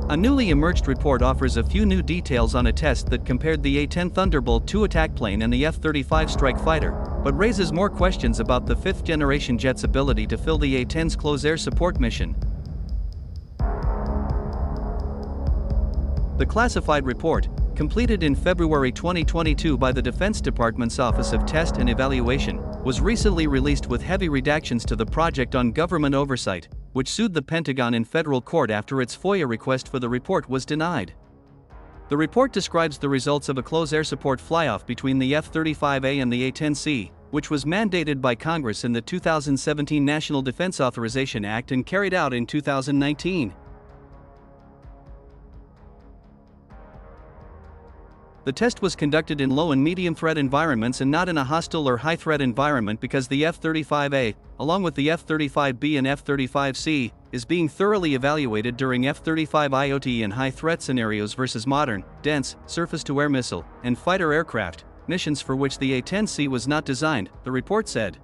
A newly emerged report offers a few new details on a test that compared the A-10 Thunderbolt II attack plane and the F-35 strike fighter, but raises more questions about the fifth-generation jet's ability to fill the A-10's close air support mission. The classified report, completed in February 2022 by the Defense Department's Office of Test and Evaluation, was recently released with heavy redactions to the Project on Government Oversight, which sued the Pentagon in federal court after its FOIA request for the report was denied. The report describes the results of a close air support flyoff between the F-35A and the A-10C, which was mandated by Congress in the 2017 National Defense Authorization Act and carried out in 2019. The test was conducted in low and medium threat environments and not in a hostile or high threat environment because the F-35A, along with the F-35B and F-35C, is being thoroughly evaluated during F-35 IOT and high threat scenarios versus modern, dense, surface-to-air missile and fighter aircraft, missions for which the A-10C was not designed, the report said.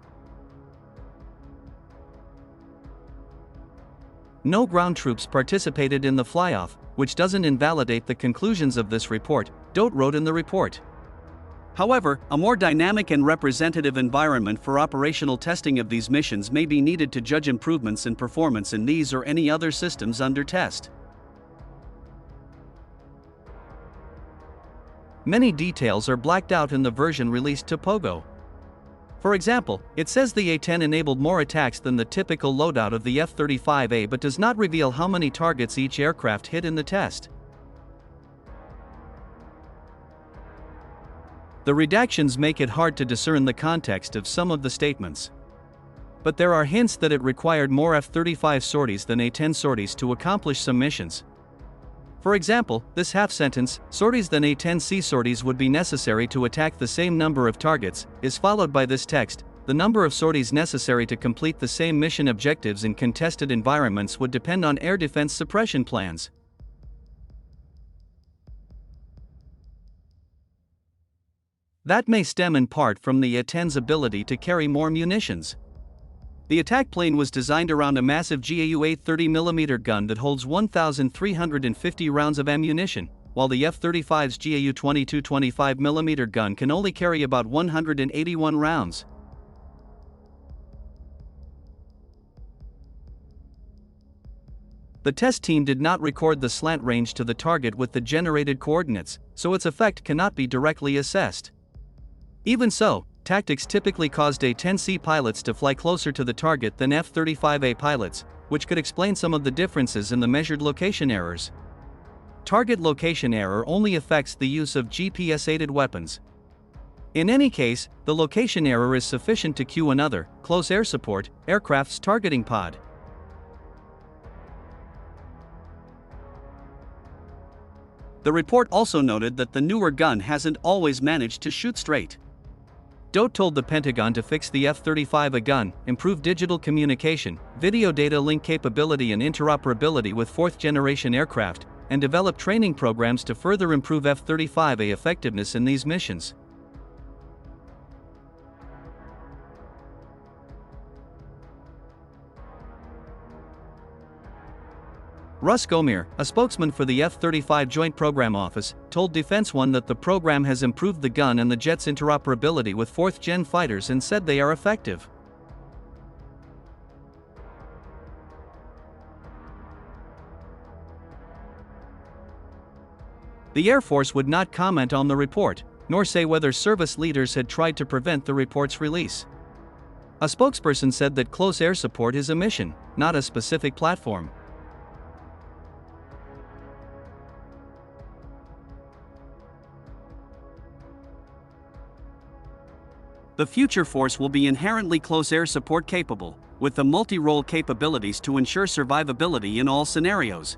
No ground troops participated in the flyoff, which doesn't invalidate the conclusions of this report, DOT wrote in the report. However, a more dynamic and representative environment for operational testing of these missions may be needed to judge improvements in performance in these or any other systems under test. Many details are blacked out in the version released to Pogo. For example, it says the A-10 enabled more attacks than the typical loadout of the F-35A but does not reveal how many targets each aircraft hit in the test. The redactions make it hard to discern the context of some of the statements. But there are hints that it required more F-35 sorties than A-10 sorties to accomplish some missions. For example, this half-sentence, sorties than A-10C sorties would be necessary to attack the same number of targets, is followed by this text, the number of sorties necessary to complete the same mission objectives in contested environments would depend on air defense suppression plans. That may stem in part from the A-10's ability to carry more munitions. The attack plane was designed around a massive GAU-8 30mm gun that holds 1,350 rounds of ammunition, while the F-35's GAU-22 25mm gun can only carry about 181 rounds. The test team did not record the slant range to the target with the generated coordinates, so its effect cannot be directly assessed. Even so, tactics typically caused A-10C pilots to fly closer to the target than F-35A pilots, which could explain some of the differences in the measured location errors. Target location error only affects the use of GPS-aided weapons. In any case, the location error is sufficient to cue another, close air support, aircraft's targeting pod. The report also noted that the newer gun hasn't always managed to shoot straight. DOT told the Pentagon to fix the F-35A gun, improve digital communication, video data link capability and interoperability with fourth-generation aircraft, and develop training programs to further improve F-35A effectiveness in these missions. Russ Gomir, a spokesman for the F-35 Joint Program Office, told Defense One that the program has improved the gun and the jet's interoperability with fourth-gen fighters and said they are effective. The Air Force would not comment on the report, nor say whether service leaders had tried to prevent the report's release. A spokesperson said that close air support is a mission, not a specific platform. The future force will be inherently close air support capable, with the multi-role capabilities to ensure survivability in all scenarios.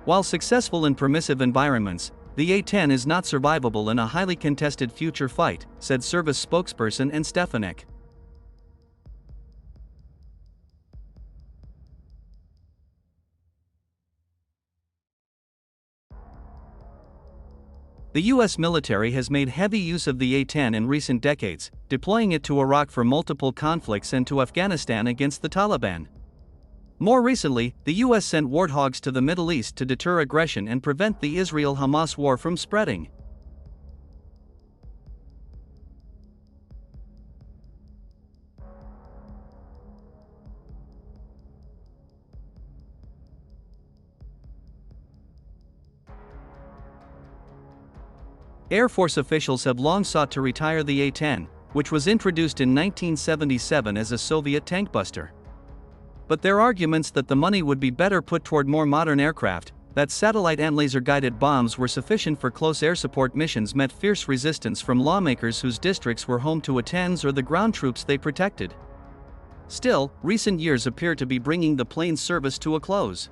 While successful in permissive environments, the A-10 is not survivable in a highly contested future fight, said service spokesperson N. Stefanek. The U.S. military has made heavy use of the A-10 in recent decades, deploying it to Iraq for multiple conflicts and to Afghanistan against the Taliban. More recently, the US sent warthogs to the Middle East to deter aggression and prevent the Israel-Hamas war from spreading. Air Force officials have long sought to retire the A-10, which was introduced in 1977 as a Soviet tankbuster. But their arguments that the money would be better put toward more modern aircraft, that satellite and laser-guided bombs were sufficient for close air support missions met fierce resistance from lawmakers whose districts were home to A-10s or the ground troops they protected. Still, recent years appear to be bringing the plane's service to a close.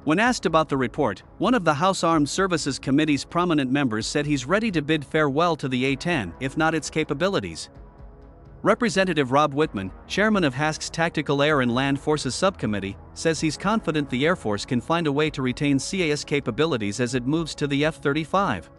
When asked about the report, one of the House Armed Services Committee's prominent members said he's ready to bid farewell to the A-10, if not its capabilities. Representative Rob Wittman, chairman of HASC's Tactical Air and Land Forces Subcommittee, says he's confident the Air Force can find a way to retain CAS capabilities as it moves to the F-35.